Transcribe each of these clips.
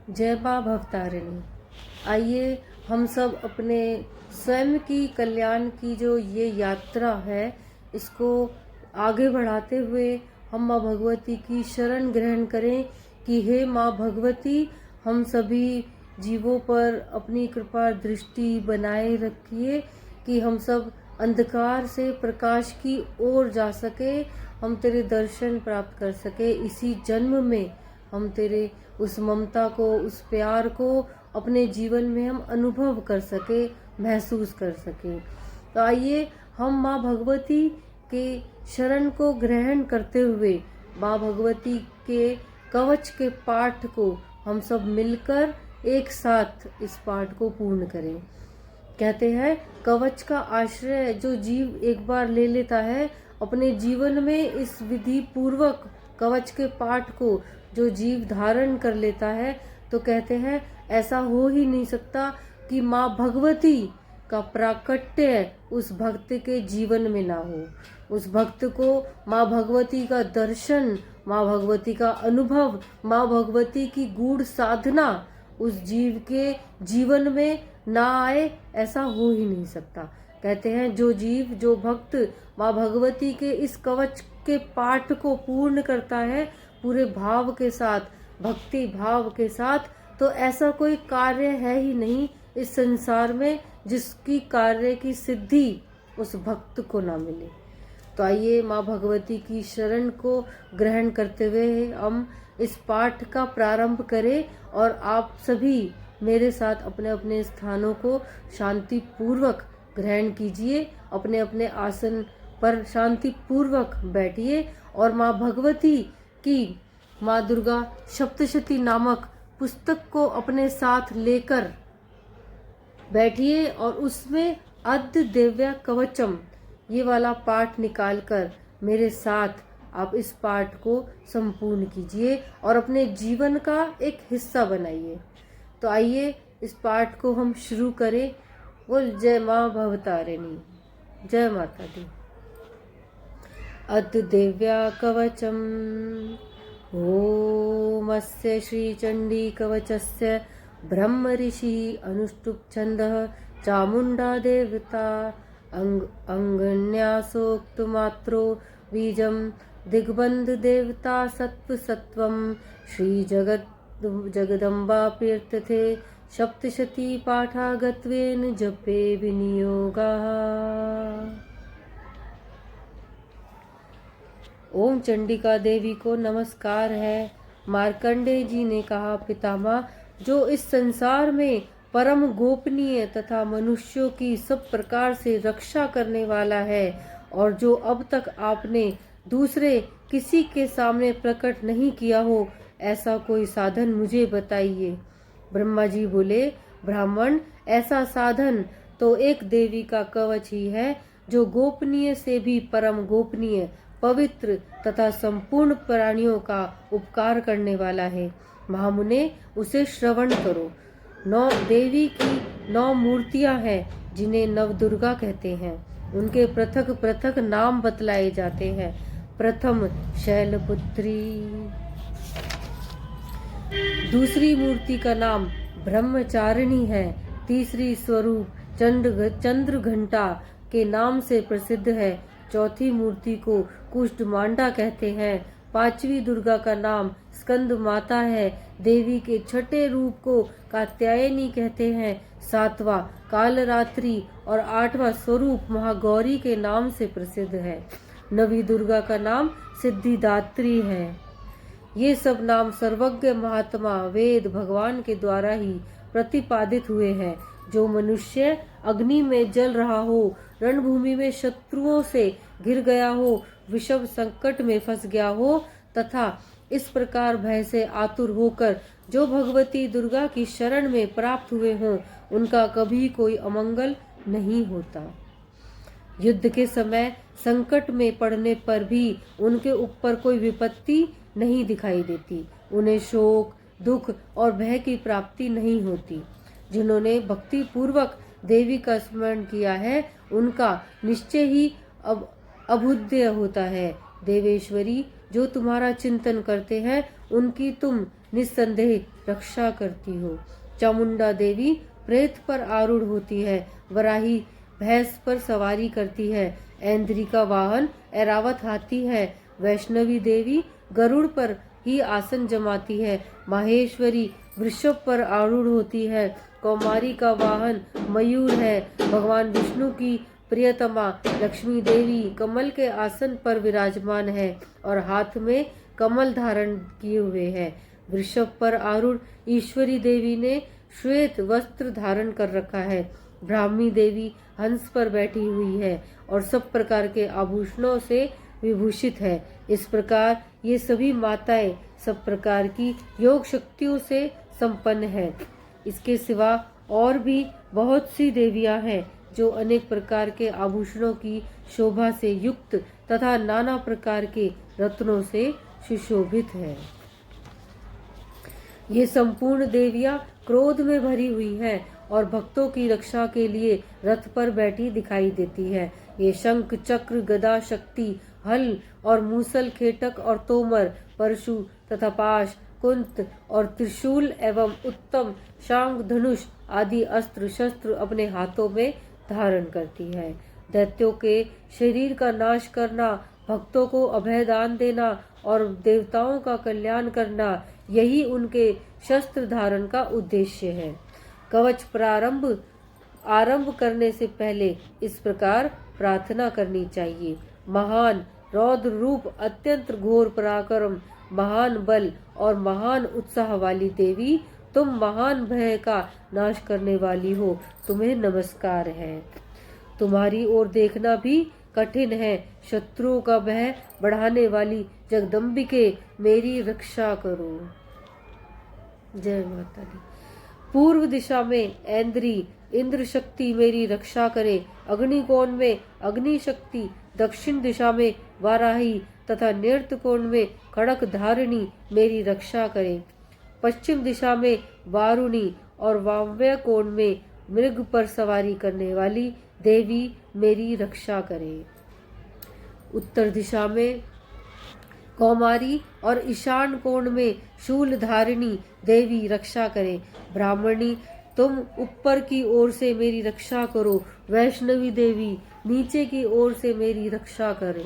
जय माँ भवतारिणी। आइए हम सब अपने स्वयं की कल्याण की जो ये यात्रा है, इसको आगे बढ़ाते हुए हम माँ भगवती की शरण ग्रहण करें कि हे माँ भगवती, हम सभी जीवों पर अपनी कृपा दृष्टि बनाए रखिए कि हम सब अंधकार से प्रकाश की ओर जा सके, हम तेरे दर्शन प्राप्त कर सके। इसी जन्म में हम तेरे उस ममता को, उस प्यार को अपने जीवन में हम अनुभव कर सके, महसूस कर सके। तो आइए हम माँ भगवती के शरण को ग्रहण करते हुए माँ भगवती के कवच के पाठ को हम सब मिलकर एक साथ इस पाठ को पूर्ण करें। कहते हैं कवच का आश्रय जो जीव एक बार ले लेता है, अपने जीवन में इस विधि पूर्वक कवच के पाठ को जो जीव धारण कर लेता है, तो कहते हैं ऐसा हो ही नहीं सकता कि माँ भगवती का प्राकट्य उस भक्त के जीवन में ना हो। उस भक्त को माँ भगवती का दर्शन, माँ भगवती का अनुभव, माँ भगवती की गूढ़ साधना उस जीव के जीवन में ना आए, ऐसा हो ही नहीं सकता। कहते हैं जो जीव, जो भक्त माँ भगवती के इस कवच के पाठ को पूर्ण करता है पूरे भाव के साथ, भक्ति भाव के साथ, तो ऐसा कोई कार्य है ही नहीं इस संसार में जिसकी कार्य की सिद्धि उस भक्त को ना मिले। तो आइए माँ भगवती की शरण को ग्रहण करते हुए हम इस पाठ का प्रारंभ करें और आप सभी मेरे साथ अपने अपने स्थानों को शांति पूर्वक ग्रहण कीजिए। अपने अपने आसन पर शांति पूर्वक बैठिए और माँ भगवती की माँ दुर्गा सप्तशती नामक पुस्तक को अपने साथ लेकर बैठिए और उसमें अद्य दिव्या कवचम ये वाला पाठ निकालकर मेरे साथ आप इस पाठ को संपूर्ण कीजिए और अपने जीवन का एक हिस्सा बनाइए। तो आइए इस पाठ को हम शुरू करें। बोल जय माँ भवतारिणी, जय माता दी। अद्य दिव्या कवचम ओमस्य श्री चंडी कवचस्य ब्रह्म ऋषि अनुष्टुप छंदः चामुंडा देवता अंगन्यासोक्त मात्रो बीजम दिग्बंध देवता सत्व सत्वम श्री जगदम्बा तीर्थे सप्तशती पाठागत्वेन जपे विनियोगाः। ओम चंडिका देवी को नमस्कार है। मार्कंडेय जी ने कहा, पितामह, जो इस संसार में परम गोपनीय तथा मनुष्यों की सब प्रकार से रक्षा करने वाला है और जो अब तक आपने दूसरे किसी के सामने प्रकट नहीं किया हो, ऐसा कोई साधन मुझे बताइए। ब्रह्मा जी बोले, ब्राह्मण, ऐसा साधन तो एक देवी का कवच ही है जो गोपनीय से भी परम गोपनीय, पवित्र तथा संपूर्ण प्राणियों का उपकार करने वाला है। महामुने, उसे श्रवण करो। 9 देवी की 9 मूर्तियां हैं जिन्हें नवदुर्गा कहते हैं। उनके पृथक पृथक नाम बतलाए जाते हैं। प्रथम शैलपुत्री, दूसरी मूर्ति का नाम ब्रह्मचारिणी है। तीसरी स्वरूप चंद्र घंटा के नाम से प्रसिद्ध है। चौथी मूर्ति को कुष्ठमांडा कहते हैं। 5वीं दुर्गा का नाम स्कंद माता है। देवी के छठे रूप को कात्यायनी कहते हैं। 7वां कालरात्रि और 8वां स्वरूप महागौरी के नाम से प्रसिद्ध है। 9वीं दुर्गा का नाम सिद्धिदात्री है। ये सब नाम सर्वज्ञ महात्मा वेद भगवान के द्वारा ही प्रतिपादित हुए हैं। जो मनुष्य अग्नि में जल रहा हो, रणभूमि में शत्रुओं से घिर गया हो, विषम संकट में फंस गया हो तथा इस प्रकार भय से आतुर होकर जो भगवती दुर्गा की शरण में प्राप्त हुए हों, उनका कभी कोई अमंगल नहीं होता। युद्ध के समय संकट में पड़ने पर भी उनके ऊपर कोई विपत्ति नहीं दिखाई देती। उन्हें शोक, दुख और भय की प्राप्ति नहीं होती। जिन्होंने भक्ति पूर्वक देवी का स्मरण किया है, उनका निश्चय ही अभुद्य होता है। देवेश्वरी, जो तुम्हारा चिंतन करते हैं, उनकी तुम निस्संदेह रक्षा करती हो। चामुंडा देवी प्रेत पर आरूढ़ होती है, वराही भैंस पर सवारी करती है, ऐन्द्री का वाहन ऐरावत हाथी है, वैष्णवी देवी गरुड़ पर ही आसन जमाती है, माहेश्वरी वृषभ पर आरूढ़ होती है, कौमारी का वाहन मयूर है, भगवान विष्णु की प्रियतमा लक्ष्मी देवी कमल के आसन पर विराजमान है और हाथ में कमल धारण किए हुए है। वृषभ पर आरूढ़ ईश्वरी देवी ने श्वेत वस्त्र धारण कर रखा है। ब्राह्मी देवी हंस पर बैठी हुई है और सब प्रकार के आभूषणों से विभूषित है। इस प्रकार ये सभी माताएं सब प्रकार की योग शक्तियों से संपन्न है। इसके सिवा और भी बहुत सी देवियां हैं जो अनेक प्रकार के आभूषणों की शोभा से युक्त तथा नाना प्रकार के रत्नों से सुशोभित है। ये संपूर्ण देवियां क्रोध में भरी हुई हैं और भक्तों की रक्षा के लिए रथ पर बैठी दिखाई देती है। ये शंख, चक्र, गदा, शक्ति, हल और मूसल, खेटक और तोमर, परशु तथा पाश, कुंत और त्रिशूल एवं उत्तम शांग, धनुष आदि अस्त्र शस्त्र अपने हाथों में धारण करती है। दैत्यों के शरीर का नाश करना, भक्तों को अभय दान देना और देवताओं का कल्याण करना, यही उनके शस्त्र धारण का उद्देश्य है। कवच आरंभ करने से पहले इस प्रकार प्रार्थना करनी चाहिए। महान रौद्र रूप, अत्यंत घोर पराक्रम, महान बल और महान उत्साह वाली देवी, तुम महान भय का नाश करने वाली हो, तुम्हें नमस्कार है। तुम्हारी ओर देखना भी कठिन है। शत्रुओं का भय बढ़ाने वाली जगदम्बिके, मेरी रक्षा करो। जय माता दी। पूर्व दिशा में ऐन्द्री इंद्र शक्ति मेरी रक्षा करे। अग्निकोण में अग्नि शक्ति, दक्षिण दिशा में वाराही तथा नृत्य कोण में खड़क धारिणी मेरी रक्षा करे। पश्चिम दिशा में वारुणी और वायव्य कोण में मृग पर सवारी करने वाली देवी मेरी रक्षा करे। उत्तर दिशा में कौमारी और ईशान कोण में शूल धारिणी देवी रक्षा करे। ब्राह्मणी तुम ऊपर की ओर से मेरी रक्षा करो। वैष्णवी देवी नीचे की ओर से मेरी रक्षा करे।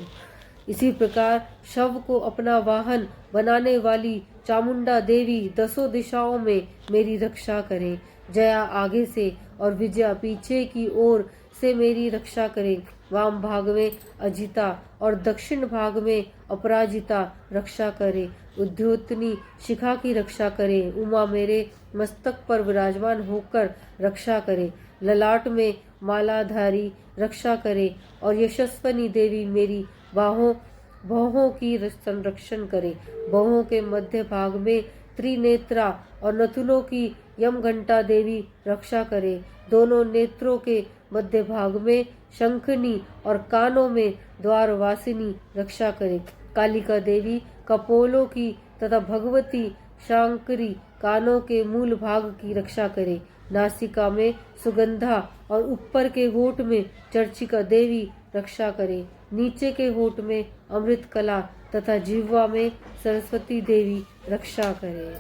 इसी प्रकार शव को अपना वाहन बनाने वाली चामुंडा देवी दसों दिशाओं में मेरी रक्षा करे। जया आगे से और विजया पीछे की ओर से मेरी रक्षा करे। वाम भाग में अजिता और दक्षिण भाग में अपराजिता रक्षा करे। उद्योतनी शिखा की रक्षा करे। उमा मेरे मस्तक पर विराजमान होकर रक्षा करे। ललाट में मालाधारी रक्षा करे और यशस्वनी देवी मेरी बाहों की संरक्षण करे। बाहों के मध्य भाग में त्रिनेत्रा और नथुनों की यमघंटा देवी रक्षा करे। दोनों नेत्रों के मध्य भाग में शंखनी और कानों में द्वारवासिनी रक्षा करे। कालिका देवी कपोलों की तथा भगवती शांकरी कानों के मूल भाग की रक्षा करे। नासिका में सुगंधा और ऊपर के होठ में चर्चिका देवी रक्षा करे। नीचे के होठ में अमृत कला तथा जिह्वा में सरस्वती देवी रक्षा करे।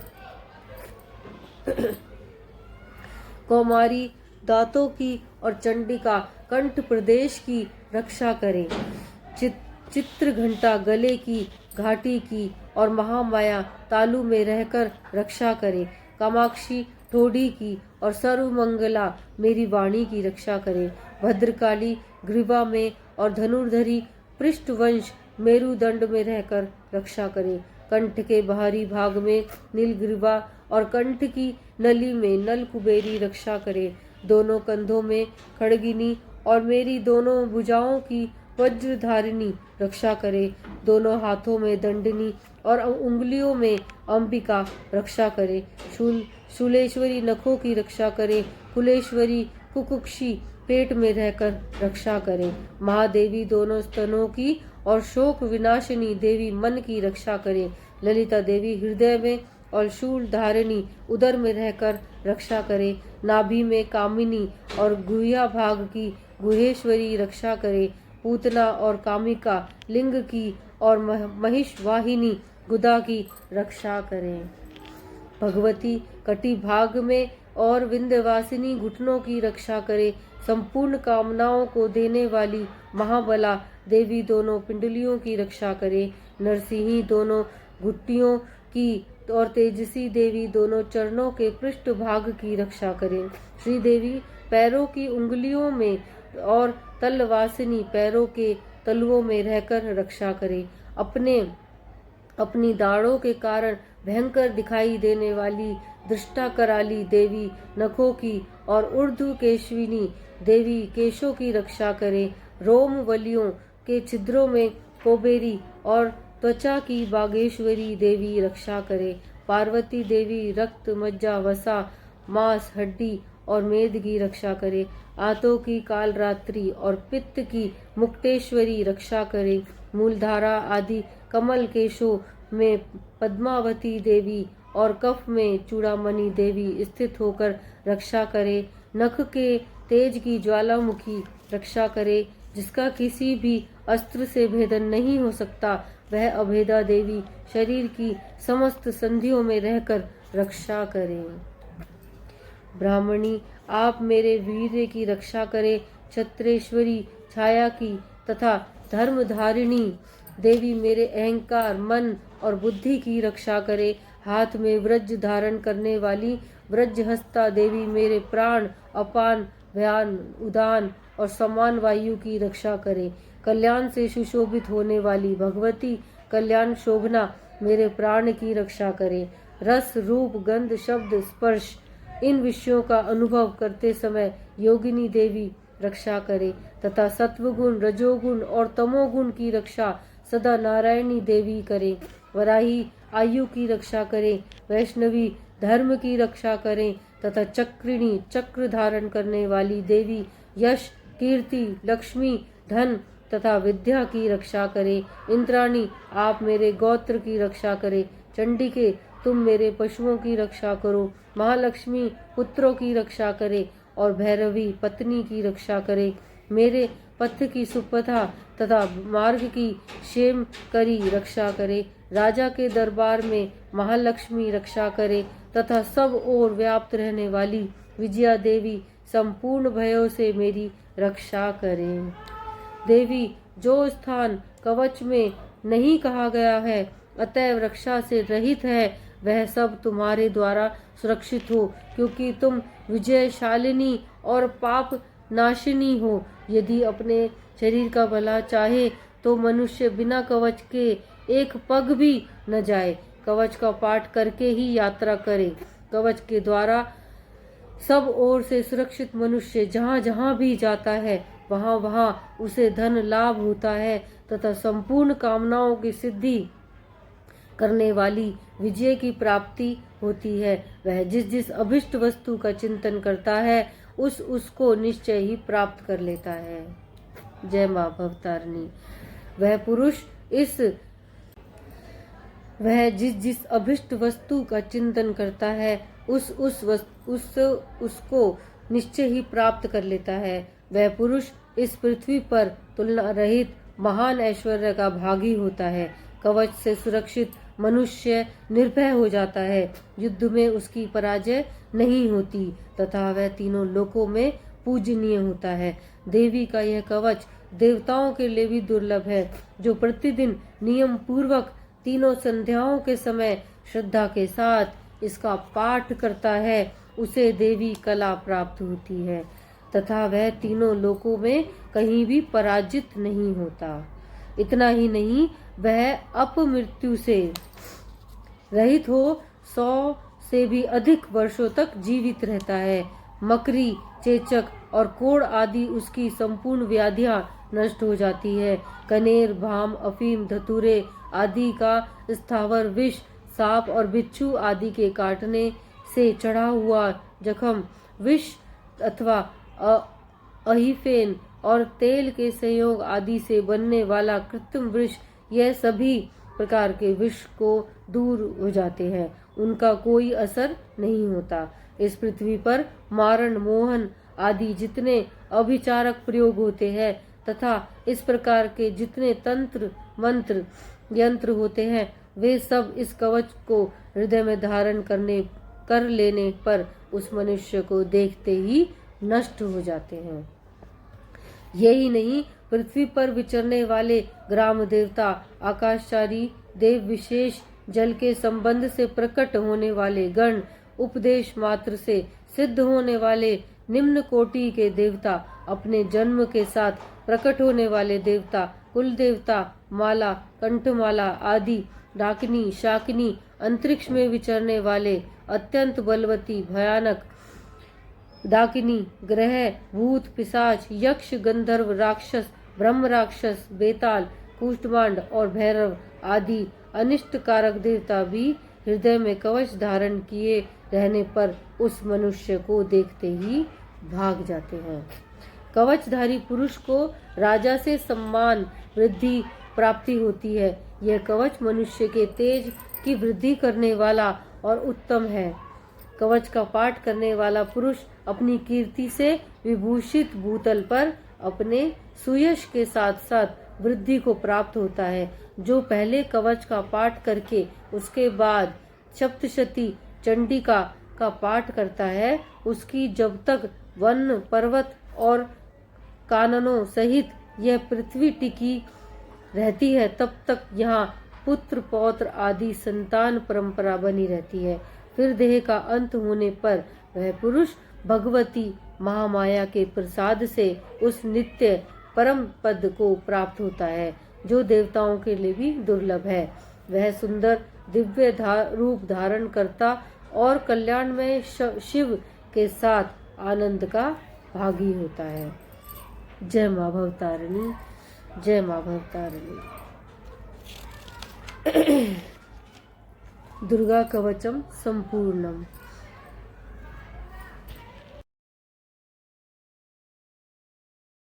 कौमारी दांतों की और चंडिका कंठ प्रदेश की रक्षा करे। चित्र घंटा गले की, घाटी की और महामाया तालु में रहकर रक्षा करे। कामाक्षी ठोड़ी की और सर्वमंगला मेरी वाणी की रक्षा करे। भद्रकाली ग्रीवा में और धनुर्धरी पृष्ठवंश मेरुदंड में रहकर रक्षा करे। कंठ के बाहरी भाग में नीलग्रीवा और कंठ की नली में नल कुबेरी रक्षा करे। दोनों कंधों में खड़गिनी और मेरी दोनों भुजाओं की वज्रधारिणी रक्षा करे। दोनों हाथों में दंडनी और उंगलियों में अंबिका रक्षा करे। शूलेश्वरी नखों की रक्षा करे। कुलेश्वरी कुकुक्षी पेट में रहकर रक्षा करे। महादेवी दोनों स्तनों की और शोक विनाशिनी देवी मन की रक्षा करे। ललिता देवी हृदय में और शूल धारिणी उदर में रहकर रक्षा करे। नाभि में कामिनी और गुह्या भाग की गुहेश्वरी रक्षा करे। पूतना और कामिका लिंग की और महिष वाहिनी गुदा की रक्षा करें। भगवती कटी भाग में और विंध्यवासिनी घुटनों की रक्षा करे। संपूर्ण कामनाओं को देने वाली महाबला देवी दोनों पिंडलियों की रक्षा करे। नरसिंही दोनों घुट्टियों की और तेजसी देवी दोनों चरणों के पृष्ठ भाग की रक्षा करे। श्री देवी पैरों की उंगलियों में और तलवासिनी पैरों के तलुओं में रहकर रक्षा करे। अपनी दाढ़ों के कारण भयंकर दिखाई देने वाली दृष्टा कराली देवी नखों की और ऊर्ध्व केशविनी देवी केशों की रक्षा करे। रोम वलियों के छिद्रों में कोबेरी और त्वचा की बागेश्वरी देवी रक्षा करे। पार्वती देवी रक्त मज्जा वसा मांस हड्डी और मेद की रक्षा करे। आंतों की कालरात्रि और पित्त की मुक्तेश्वरी रक्षा करे। मूलधारा आदि कमल केशों में पद्मावती देवी और कफ में चूड़ामणि देवी स्थित होकर रक्षा करे। नख के तेज की ज्वालामुखी रक्षा करे। जिसका किसी भी अस्त्र से भेदन नहीं हो सकता, वह अभेदा देवी शरीर की समस्त संधियों में रहकर रक्षा करे। ब्राह्मणी, आप मेरे वीर्य की रक्षा करे। क्षत्रेश्वरी छाया की तथा धर्मधारिणी देवी मेरे अहंकार, मन और बुद्धि की रक्षा करे। हाथ में वज्र धारण करने वाली वज्रहस्ता देवी मेरे प्राण, अपान, व्यान, उदान और समान वायु की रक्षा करे। कल्याण से सुशोभित होने वाली भगवती कल्याण शोभना मेरे प्राण की रक्षा करे। रस, रूप, गंध, शब्द, स्पर्श इन विषयों का अनुभव करते समय योगिनी देवी रक्षा करे तथा सत्वगुण, रजोगुण और तमोगुण की रक्षा सदा नारायणी देवी करे। वराही आयु की रक्षा करे। वैष्णवी धर्म की रक्षा करे तथा चक्रिणी चक्र धारण करने वाली देवी यश, कीर्ति, लक्ष्मी, धन तथा विद्या की रक्षा करे। इंद्राणी, आप मेरे गोत्र की रक्षा करे। चंडिके, तुम मेरे पशुओं की रक्षा करो। महालक्ष्मी पुत्रों की रक्षा करे और भैरवी पत्नी की रक्षा करे। मेरे पथ की सुपथा तथा मार्ग की क्षेम करी रक्षा करे। राजा के दरबार में महालक्ष्मी रक्षा करे तथा सब ओर व्याप्त रहने वाली विजया देवी संपूर्ण भयों से मेरी रक्षा करे। देवी, जो स्थान कवच में नहीं कहा गया है अतएव रक्षा से रहित है, वह सब तुम्हारे द्वारा सुरक्षित हो, क्योंकि तुम विजयशालिनी और पाप नाशिनी हो। यदि अपने शरीर का भला चाहे तो मनुष्य बिना कवच के एक पग भी न जाए। कवच का पाठ करके ही यात्रा करे। कवच के द्वारा सब ओर से सुरक्षित मनुष्य जहाँ जहाँ भी जाता है वहाँ वहाँ उसे धन लाभ होता है तथा संपूर्ण कामनाओं की सिद्धि करने वाली विजय की प्राप्ति होती है। वह जिस जिस अभिष्ट वस्तु का चिंतन करता है उसको निश्चय ही प्राप्त कर लेता है। जय माँ भवतारिणी। वह जिस जिस अभिष्ट वस्तु का चिंतन करता है उसको निश्चय ही प्राप्त कर लेता है। वह पुरुष इस पृथ्वी पर तुलना रहित महान ऐश्वर्य का भागी होता है। कवच से सुरक्षित मनुष्य निर्भय हो जाता है। युद्ध में उसकी पराजय नहीं होती तथा वह तीनों लोकों में पूजनीय होता है। देवी का यह कवच देवताओं के लिए भी दुर्लभ है। जो प्रतिदिन नियम पूर्वक तीनों संध्याओं के समय श्रद्धा के साथ इसका पाठ करता है उसे देवी कला प्राप्त होती है तथा वह तीनों लोकों में कहीं भी पराजित नहीं होता। इतना ही नहीं, वह अपमृत्यु से रहित हो 100 से भी अधिक वर्षों तक जीवित रहता है। मकरी, चेचक और कोढ़ आदि उसकी संपूर्ण व्याधियां नष्ट हो जाती है। कनेर, भाम, अफीम, धतूरे आदि का स्थावर विष, सांप और बिच्छू आदि के काटने से चढ़ा हुआ जख्म, विष अथवा अहिफेन और तेल के संयोग आदि से बनने वाला कृत्रिम विष, यह सभी प्रकार के विष को दूर हो जाते हैं। उनका कोई असर नहीं होता। इस पृथ्वी पर मारण, मोहन आदि जितने अभिचारक प्रयोग होते हैं तथा इस प्रकार के जितने तंत्र, मंत्र, यंत्र होते हैं वे सब इस कवच को हृदय में धारण कर लेने पर उस मनुष्य को देखते ही नष्ट हो जाते हैं। यही नहीं, पृथ्वी पर विचरने वाले ग्राम देवता, आकाशचारी देव, विशेष जल के संबंध से प्रकट होने वाले गण, उपदेश मात्र से सिद्ध होने वाले निम्न कोटि के देवता, अपने जन्म के साथ प्रकट होने वाले देवता, कुल देवता, माला, कंठमाला आदि, डाकिनी, शाकिनी, अंतरिक्ष में विचरने वाले अत्यंत बलवती भयानक डाकिनी, ग्रह, भूत, पिशाच, यक्ष, गंधर्व, राक्षस, ब्रह्म राक्षस, बेताल, कुष्ठमांड और भैरव आदि अनिष्ट कारक देवता भी हृदय में कवच धारण किए रहने पर उस मनुष्य को देखते ही भाग जाते हैं। कवचधारी पुरुष को राजा से सम्मान वृद्धि प्राप्ति होती है। यह कवच मनुष्य के तेज की वृद्धि करने वाला और उत्तम है। कवच का पाठ करने वाला पुरुष अपनी कीर्ति से विभूषित भूतल पर अपने सुयश के साथ साथ वृद्धि को प्राप्त होता है। जो पहले कवच का पाठ करके उसके बाद सप्तशती चंडिका का पाठ करता है, उसकी जब तक वन, पर्वत और काननों सहित यह पृथ्वी टिकी रहती है, तब तक यहाँ पुत्र पौत्र आदि संतान परंपरा बनी रहती है। फिर देह का अंत होने पर वह पुरुष भगवती महामाया के प्रसाद से उस नित्य परम पद को प्राप्त होता है, जो देवताओं के लिए भी दुर्लभ है। वह सुंदर दिव्य रूप धारण करता और कल्याणमय शिव के साथ आनंद का भागी होता है। जय मां भवतारिणी, जय मां भवतारिणी। दुर्गा कवचम संपूर्णम।